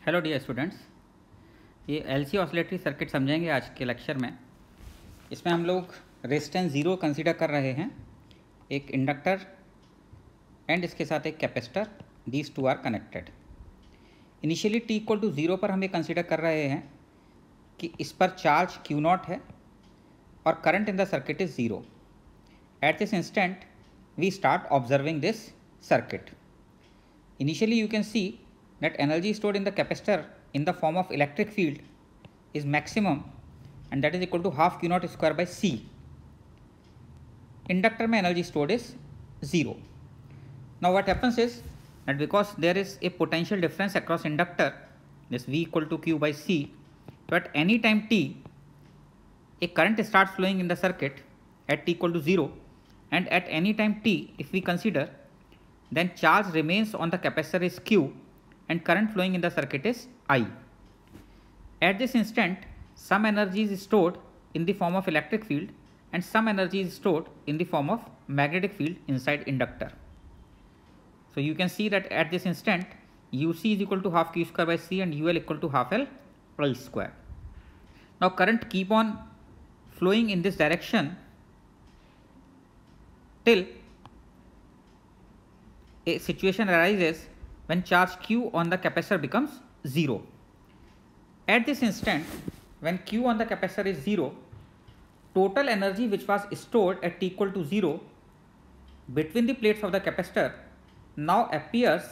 Hello dear students, ये LC oscillatory circuit समझेंगे आज के लेक्चर में। इसमें हम लोग रेजिस्टेंस ज़ीरो कंसीडर कर रहे हैं, एक इंडक्टर एंड इसके साथ एक capacitor. These two are connected. Initially T equal to zero पर हम ये कंसीडर कर रहे हैं कि इस पर चार्ज क्यू नॉट है और current in the circuit is zero. At this instant we start observing this circuit. Initially you can see that energy stored in the capacitor in the form of electric field is maximum, and that is equal to half q naught square by c. Inductor में energy stored is 0. Now what happens is that because there is a potential difference across inductor, this v equal to q by c, so at any time t a current starts flowing in the circuit at t equal to 0, and at any time t if we consider, then charge remains on the capacitor is q and current flowing in the circuit is I. At this instant, some energy is stored in the form of electric field and some energy is stored in the form of magnetic field inside inductor. So you can see that at this instant uc is equal to half q square by c and ul equal to half l I square. Now current keep on flowing in this direction till a situation arises when charge q on the capacitor becomes 0. At this instant, when q on the capacitor is 0, total energy which was stored at t equal to 0 between the plates of the capacitor now appears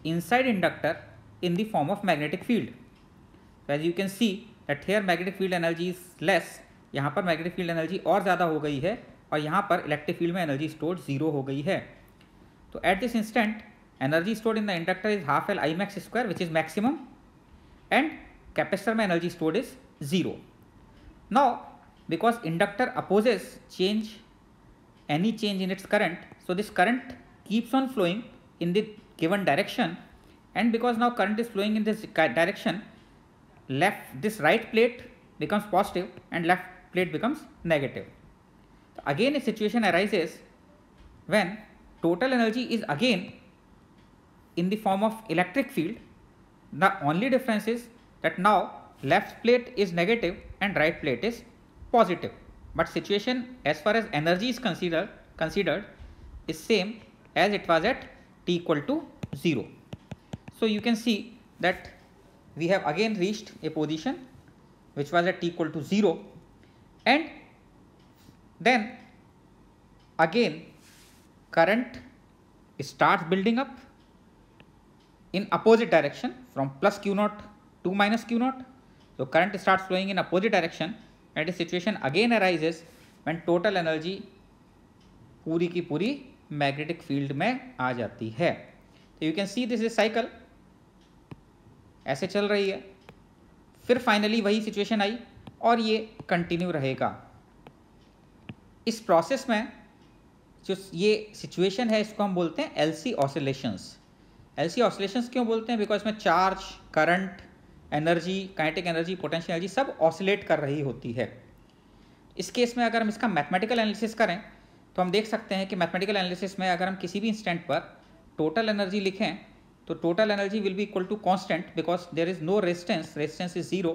inside inductor in the form of magnetic field. So as you can see that here magnetic field energy is less, यहाँ पर magnetic field energy और ज़्यादा हो गई है और यहाँ पर electric field में energy stored 0 हो गई है. So at this instant energy stored in the inductor is half L I max square, which is maximum, and capacitor में energy stored is 0. Now because inductor opposes any change in its current, so this current keeps on flowing in the given direction, and because now current is flowing in this direction, this right plate becomes positive and left plate becomes negative. So again a situation arises when total energy is again in the form of electric field. The only difference is that now left plate is negative and right plate is positive, but situation as far as energy is considered is same as it was at t equal to 0. So you can see that we have again reached a position which was at t equal to 0, and then again current starts building up in opposite direction from plus q naught to minus q naught. So current starts flowing in opposite direction, and a situation again arises when total energy पूरी की पूरी magnetic field में आ जाती है. तो you can see this is cycle, ऐसे चल रही है, फिर फाइनली वही सिचुएशन आई और ये कंटिन्यू रहेगा. इस प्रोसेस में जो ये सिचुएशन है इसको हम बोलते हैं एलसी ऑसिलेशंस. एलसी ऑसिलेशंस क्यों बोलते हैं? बिकॉज इसमें charge, current, energy, kinetic energy, potential energy सब ऑसिलेट कर रही होती है. इस केस में अगर हम इसका मैथमेटिकल एनालिसिस करें तो हम देख सकते हैं कि मैथमेटिकल एनालिसिस में अगर हम किसी भी इंस्टेंट पर टोटल एनर्जी लिखें तो total energy will be equal to constant, because there is no resistance is 0,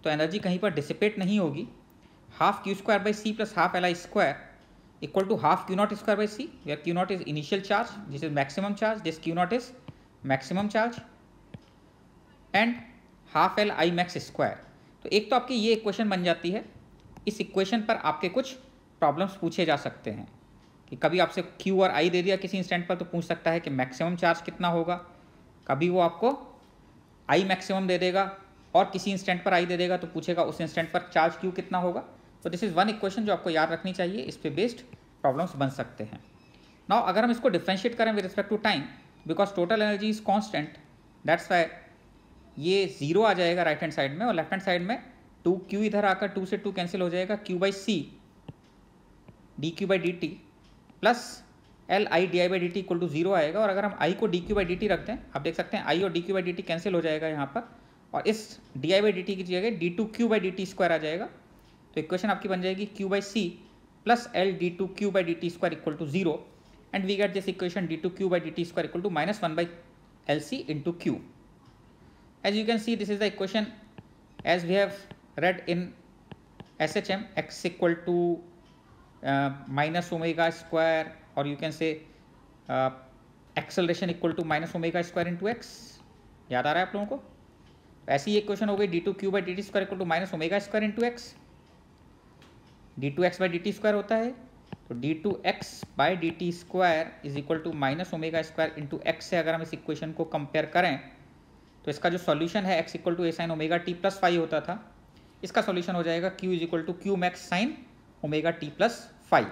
तो एनर्जी कहीं पर डिसिपेट नहीं होगी. Half Q square by C plus half L I square equal to half q naught square by c, where q naught is initial charge, this is maximum charge, this q naught is maximum charge, and half l I max square. तो एक तो आपकी ये equation बन जाती है. इस equation पर आपके कुछ प्रॉब्लम्स पूछे जा सकते हैं कि कभी आपसे q और I दे दिया किसी इंस्टेंट पर तो पूछ सकता है कि मैक्सिमम चार्ज कितना होगा. कभी वो आपको I मैक्सिमम दे देगा और किसी इंस्टेंट पर I दे देगा तो पूछेगा उस इंस्टेंट पर चार्ज q कितना होगा. तो दिस इज़ वन इक्वेशन जो आपको याद रखनी चाहिए. इस पे बेस्ड प्रॉब्लम्स बन सकते हैं. नाउ अगर हम इसको डिफ्रेंशिएट करें with respect to time, because total energy is constant, that's why ये 0 आ जाएगा राइट हैंड साइड में, और लेफ्ट हैंड साइड में 2q इधर आकर 2 से 2 कैंसिल हो जाएगा, q by C D Q by D T plus L I D I by D T equal to 0 आएगा. और अगर हम i को D Q by D T रखते हैं, आप देख सकते हैं i और D Q by D T cancel हो जाएगा यहाँ पर, और इस D I by D T की जगह D two Q by D T square आ जाएगा. तो इक्वेशन आपकी बन जाएगी q by C plus L D two Q by D T square equal to 0, and we get this equation D two Q by D T square equal to -1 by L C into Q. As you can see, this is the equation as we have read in SHM, x equal to minus omega square, or you can say acceleration equal to minus omega square into x. याद आ रहा है आप लोगों को? ऐसी ही equation हो गई d2q by dt square equal to minus omega square into X. d2x by dt square होता है, तो d2x by dt square is equal to minus omega square into X से अगर हम इस इक्वेशन को कंपेयर करें तो इसका जो सॉल्यूशन है x equal to A sine omega T plus five होता था, इसका सॉल्यूशन हो जाएगा q is equal to Q max sine omega T plus five,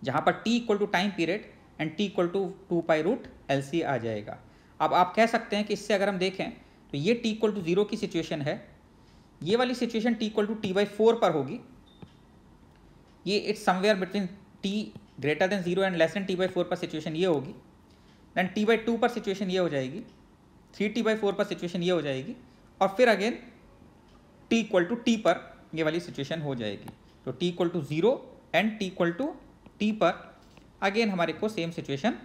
जहाँ पर t equal to time period and t equal to 2 pi root LC आ जाएगा. अब आप कह सकते हैं कि इससे अगर हम देखें तो ये t इक्वल टू 0 की सिचुएशन है, ये वाली situation t equal to t/4 पर होगी, ये it's somewhere between t greater than 0 and less than t/4 पर सिचुएशन ये होगी. देन t/2 पर सिचुएशन ये हो जाएगी, 3t/4 पर सिचुएशन ये हो जाएगी, और फिर again t equal to t पर ये वाली सिचुएशन हो जाएगी. तो t equal to 0 and t equal to t पर अगेन हमारे को सेम सिचुएशन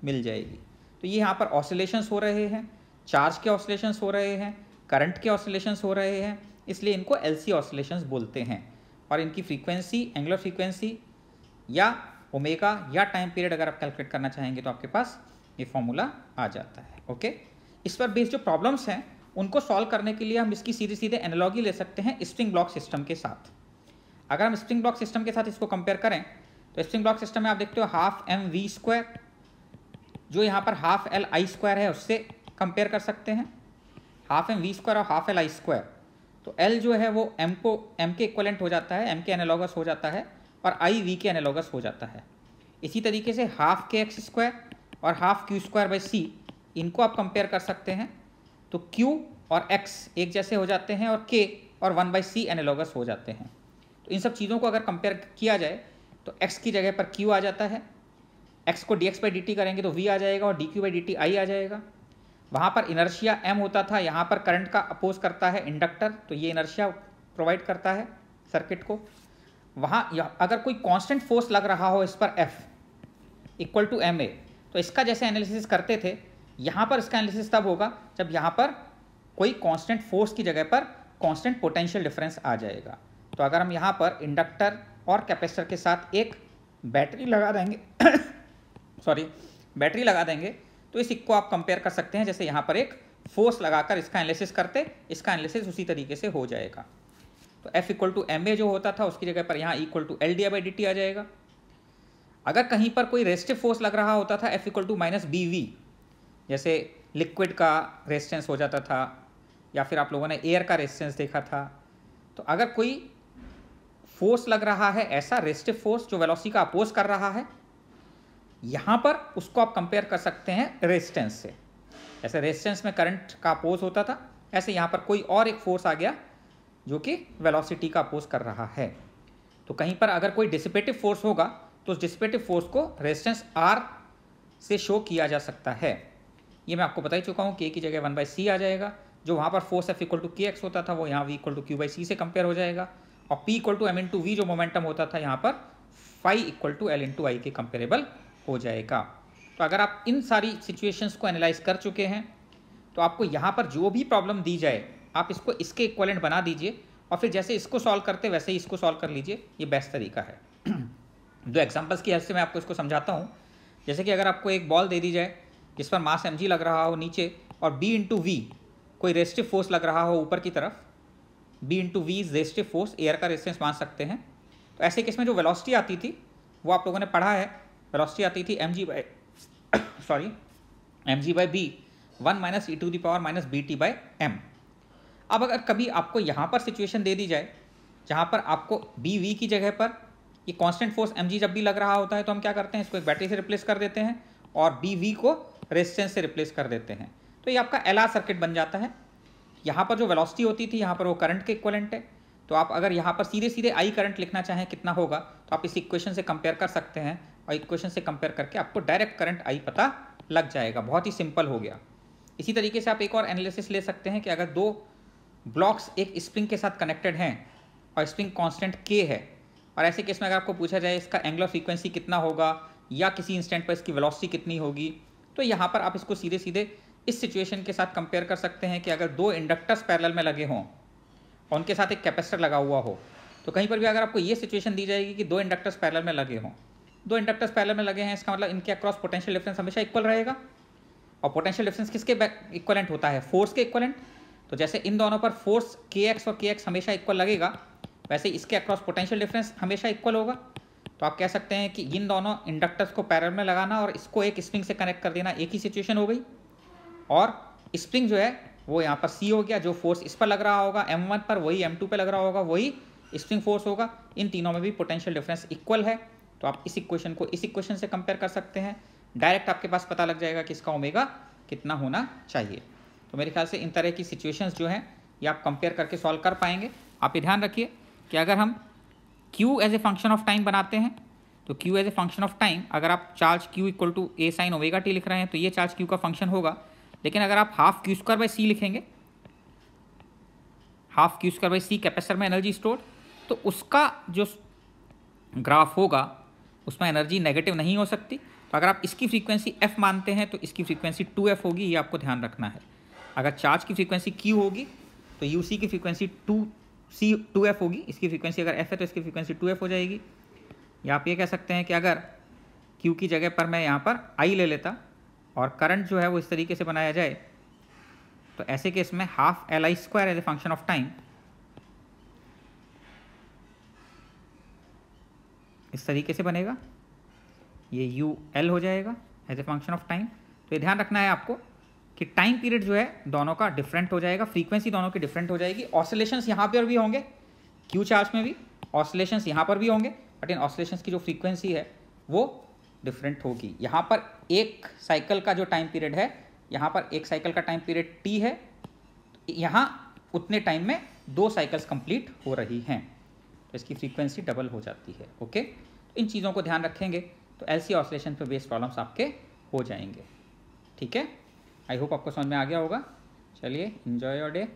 मिल जाएगी. तो ये यहाँ पर ऑसिलेशंस हो रहे हैं, चार्ज के ऑसिलेशंस हो रहे हैं, करंट के ऑसिलेशंस हो रहे हैं, इसलिए इनको LC ऑसिलेशंस बोलते हैं. और इनकी फ्रीक्वेंसी, एंगुलर फ्रीक्वेंसी या ओमेगा या टाइम पीरियड अगर आप कैलकुलेट करना चाहेंगे तो आपके पास ये फॉर्मूला आ जाता है. ओके, इस पर बेस्ड जो प्रॉब्लम्स हैं उनको सॉल्व करने के लिए हम इसकी सीधे सीधे एनालॉजी ले सकते हैं स्प्रिंग ब्लॉक सिस्टम के साथ. अगर हम स्प्रिंग ब्लॉक सिस्टम के साथ इसको कंपेयर करें तो स्प्रिंग ब्लॉक सिस्टम में आप देखते हो हाफ mv स्क्वायर, जो यहाँ पर हाफ LI स्क्वायर है उससे कंपेयर कर सकते हैं. हाफ mv स्क्वायर और हाफ LI स्क्वायर, तो L जो है वो m के इक्वलेंट हो जाता है, m के एनालॉगस हो जाता है, और I v के एनालॉगस हो जाता है. इसी तरीके से हाफ के x स्क्वायर और half q square by c, इनको आप कंपेयर कर सकते हैं, तो q और x एक जैसे हो जाते हैं और k और 1/c एनालॉगस हो जाते हैं. तो इन सब चीज़ों को अगर कंपेयर किया जाए तो x की जगह पर q आ जाता है, x को dx बाई dt करेंगे तो v आ जाएगा और dq बाई dt I आ जाएगा. वहाँ पर इनर्शिया m होता था, यहाँ पर करंट का अपोज करता है इंडक्टर, तो ये इनर्शिया प्रोवाइड करता है सर्किट को. वहाँ अगर कोई कांस्टेंट फोर्स लग रहा हो इस पर F इक्वल टू ma, तो इसका जैसे एनालिसिस करते थे यहाँ पर इसका एनालिसिस तब होगा जब यहाँ पर कोई कांस्टेंट फोर्स की जगह पर कांस्टेंट पोटेंशियल डिफरेंस आ जाएगा. तो अगर हम यहाँ पर इंडक्टर और कैपेसिटर के साथ एक बैटरी लगा देंगे बैटरी लगा देंगे तो इस को आप कंपेयर कर सकते हैं जैसे यहाँ पर एक फोर्स लगाकर इसका एनालिसिस करते, इसका एनालिसिस उसी तरीके से हो जाएगा. तो F इक्वल टू ma जो होता था उसकी जगह पर यहाँ equal to LdI by dt आ जाएगा. अगर कहीं पर कोई रेजिस्टिव फोर्स लग रहा होता था F equal to minus BV, जैसे लिक्विड का रेजिस्टेंस हो जाता था या फिर आप लोगों ने एयर का रेजिस्टेंस देखा था, तो अगर कोई फोर्स लग रहा है ऐसा रेजिस्टिव फोर्स जो वेलोसिटी का अपोज कर रहा है, यहाँ पर उसको आप कंपेयर कर सकते हैं रेजिस्टेंस से. जैसे रेजिस्टेंस में करंट का अपोज होता था, ऐसे यहाँ पर कोई और एक फोर्स आ गया जो कि वेलोसिटी का अपोज कर रहा है. तो कहीं पर अगर कोई डिसिपेटिव फोर्स होगा तो उस डिसिपेटिव फोर्स को रेजिस्टेंस R से शो किया जा सकता है. ये मैं आपको बता ही चुका हूँ, K की जगह 1/c आ जाएगा. जो वहाँ पर force F equal to kx होता था वो यहाँ V इक्वल टू q/c से कंपेयर हो जाएगा, और P equal to m into V जो मोमेंटम होता था यहाँ पर phi equal to L into I के कंपेरेबल हो जाएगा. तो अगर आप इन सारी सिचुएशंस को एनालाइज कर चुके हैं तो आपको यहाँ पर जो भी प्रॉब्लम दी जाए आप इसको इसके इक्वलेंट बना दीजिए और फिर जैसे इसको सॉल्व करते वैसे ही इसको सॉल्व कर लीजिए, ये बेस्ट तरीका है. दो एग्जांपल्स की हेल्प से मैं आपको इसको समझाता हूँ. जैसे कि अगर आपको एक बॉल दे दी जाए जिस पर मास mg लग रहा हो नीचे और b इंटू वी कोई रेजिस्टिव फोर्स लग रहा हो ऊपर की तरफ, b into V resistive force, air का रेजिस्टेंस मान सकते हैं. तो ऐसे केस में जो वेलोसिटी आती थी वो आप लोगों ने पढ़ा है, वेलोसिटी आती थी mg by b 1 minus e to the power minus bt by m. अब अगर कभी आपको यहाँ पर सिचुएशन दे दी जाए जहाँ पर आपको बी वी की जगह पर ये कांस्टेंट फोर्स mg जब भी लग रहा होता है तो हम क्या करते हैं, इसको एक बैटरी से रिप्लेस कर देते हैं और बी वी को रेजिस्टेंस से रिप्लेस कर देते हैं. तो ये आपका LR सर्किट बन जाता है. यहाँ पर जो वेलोसिटी होती थी यहाँ पर वो करंट के इक्वलेंट है. तो आप अगर यहाँ पर सीधे सीधे I करंट लिखना चाहें कितना होगा तो आप इस इक्वेशन से कंपेयर कर सकते हैं और इक्वेशन से कंपेयर करके आपको डायरेक्ट करंट I पता लग जाएगा. बहुत ही सिंपल हो गया. इसी तरीके से आप एक और एनालिसिस ले सकते हैं कि अगर दो ब्लॉक्स एक स्प्रिंग के साथ कनेक्टेड हैं और स्प्रिंग कांस्टेंट K है और ऐसे केस में अगर आपको पूछा जाए इसका एंगुलर फ्रीक्वेंसी कितना होगा या किसी इंस्टेंट पर इसकी वेलोसिटी कितनी होगी, तो यहाँ पर आप इसको सीधे सीधे इस सिचुएशन के साथ कंपेयर कर सकते हैं कि अगर दो इंडक्टर्स पैरेलल में लगे हों और उनके साथ एक कैपेसिटर लगा हुआ हो, तो कहीं पर भी अगर आपको ये सिचुएशन दी जाएगी कि दो इंडक्टर्स पैरेलल में लगे हों, दो इंडक्टर्स पैरेलल में लगे हैं, इसका मतलब इनके अक्रॉस पोटेंशियल डिफरेंस हमेशा इक्वल रहेगा। और पोटेंशियल डिफरेंस किसके इक्वलेंट होता है? फोर्स के इक्वलेंट। तो जैसे इन दोनों पर फोर्स kx और kx हमेशा इक्वल लगेगा, वैसे इसके अक्रॉस पोटेंशियल डिफरेंस हमेशा इक्वल होगा। तो आप कह सकते हैं कि इन दोनों इंडक्टर्स को पैरेलल में लगाना और इसको एक स्प्रिंग से कनेक्ट कर देना एक ही सिचुएशन हो गई। और स्प्रिंग जो है वो यहाँ पर C हो गया, जो फोर्स इस पर लग रहा होगा M1 पर, वही M2 पे लग रहा होगा, वही स्प्रिंग फोर्स होगा। इन तीनों में भी पोटेंशियल डिफरेंस इक्वल है। तो आप इस इक्वेशन को इस इक्वेशन से कंपेयर कर सकते हैं। डायरेक्ट आपके पास पता लग जाएगा कि इसका ओमेगा कितना होना चाहिए। तो मेरे ख्याल से इन तरह की सिचुएशंस जो हैं ये आप कंपेयर करके सॉल्व कर पाएंगे। आप ये ध्यान रखिए कि अगर हम Q as a function of time बनाते हैं, तो Q as a function of time, अगर आप charge Q equal to A sine omega T लिख रहे हैं तो ये चार्ज Q का फंक्शन होगा। लेकिन अगर आप half Q square by C लिखेंगे, half Q square by C capacitor में एनर्जी स्टोर्ड, तो उसका जो ग्राफ होगा उसमें एनर्जी नेगेटिव नहीं हो सकती। तो अगर आप इसकी फ्रीक्वेंसी f मानते हैं तो इसकी फ्रीक्वेंसी 2f होगी, ये आपको ध्यान रखना है। अगर चार्ज की फ्रीक्वेंसी q होगी तो uc की फ्रीक्वेंसी 2f होगी, इसकी फ्रीक्वेंसी अगर f है तो इसकी फ्रीक्वेंसी 2f हो जाएगी। या आप ये कह सकते हैं कि अगर q की जगह पर मैं यहाँ पर i ले लेता और करंट जो है वो इस तरीके से बनाया जाए, तो ऐसे केस में half Li square as a function of time इस तरीके से बनेगा, ये UL हो जाएगा as a function of time. तो ये ध्यान रखना है आपको कि टाइम पीरियड जो है दोनों का डिफरेंट हो जाएगा, फ्रीक्वेंसी दोनों की डिफरेंट हो जाएगी। ऑसिलेशंस यहाँ पर भी होंगे, Q चार्ज में भी ऑसिलेशंस यहाँ पर भी होंगे, बट इन ऑसिलेशंस की जो फ्रीक्वेंसी है वो डिफरेंट होगी। यहाँ पर एक साइकिल का जो टाइम पीरियड है, यहाँ पर एक साइकिल का टाइम पीरियड T है, यहाँ उतने टाइम में 2 साइकिल्स कंप्लीट हो रही हैं, तो इसकी फ्रीक्वेंसी डबल हो जाती है। ओके, तो इन चीज़ों को ध्यान रखेंगे तो LC ऑसिलेशन पे बेस्ड प्रॉब्लम्स आपके हो जाएंगे। ठीक है, आई होप आपको समझ में आ गया होगा। चलिए, एंजॉय योर डे।